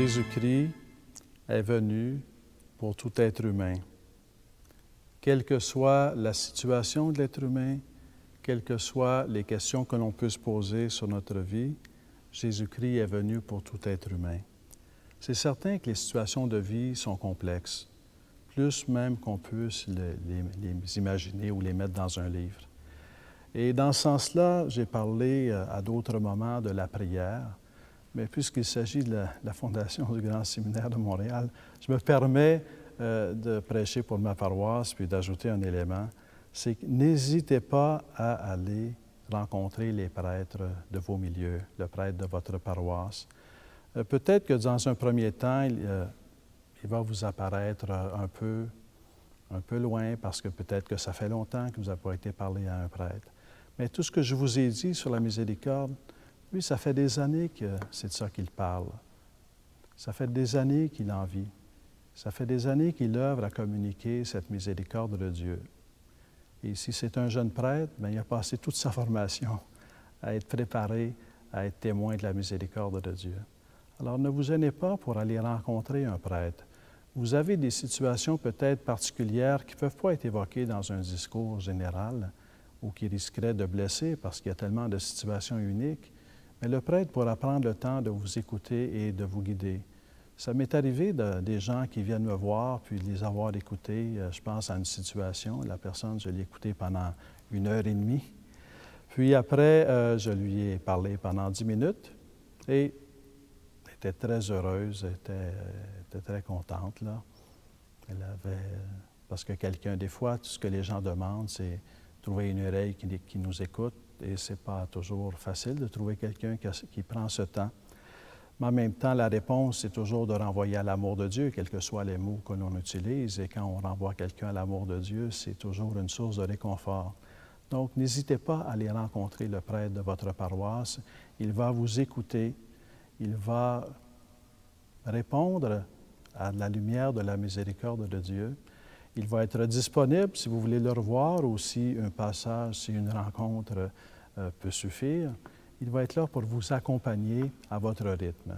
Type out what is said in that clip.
Jésus-Christ est venu pour tout être humain. Quelle que soit la situation de l'être humain, quelles que soient les questions que l'on peut se poser sur notre vie, Jésus-Christ est venu pour tout être humain. C'est certain que les situations de vie sont complexes, plus même qu'on puisse les imaginer ou les mettre dans un livre. Et dans ce sens-là, j'ai parlé à d'autres moments de la prière, mais puisqu'il s'agit de la fondation du Grand Séminaire de Montréal, je me permets de prêcher pour ma paroisse puis d'ajouter un élément, c'est que n'hésitez pas à aller rencontrer les prêtres de vos milieux, le prêtre de votre paroisse. Peut-être que dans un premier temps, il va vous apparaître un peu loin parce que peut-être que ça fait longtemps que vous n'avez pas été parlé à un prêtre. Mais tout ce que je vous ai dit sur la miséricorde, lui, ça fait des années que c'est de ça qu'il parle. Ça fait des années qu'il en vit. Ça fait des années qu'il œuvre à communiquer cette miséricorde de Dieu. Et si c'est un jeune prêtre, bien, il a passé toute sa formation à être préparé à être témoin de la miséricorde de Dieu. Alors, ne vous gênez pas pour aller rencontrer un prêtre. Vous avez des situations peut-être particulières qui ne peuvent pas être évoquées dans un discours général ou qui risqueraient de blesser parce qu'il y a tellement de situations uniques. Mais le prêtre pourra prendre le temps de vous écouter et de vous guider. Ça m'est arrivé des gens qui viennent me voir, puis de les avoir écoutés. Je pense à une situation, la personne, je l'ai écoutée pendant 1h30. Puis après, je lui ai parlé pendant 10 minutes et elle était très heureuse, elle était très contente, là. Elle avait... Parce que quelqu'un, des fois, tout ce que les gens demandent, c'est trouver une oreille qui nous écoute. Et ce n'est pas toujours facile de trouver quelqu'un qui prend ce temps. Mais en même temps, la réponse, c'est toujours de renvoyer à l'amour de Dieu, quels que soient les mots que l'on utilise. Et quand on renvoie quelqu'un à l'amour de Dieu, c'est toujours une source de réconfort. Donc, n'hésitez pas à aller rencontrer le prêtre de votre paroisse. Il va vous écouter. Il va répondre à la lumière de la miséricorde de Dieu. Il va être disponible si vous voulez le revoir ou si un passage, si une rencontre peut suffire. Il va être là pour vous accompagner à votre rythme.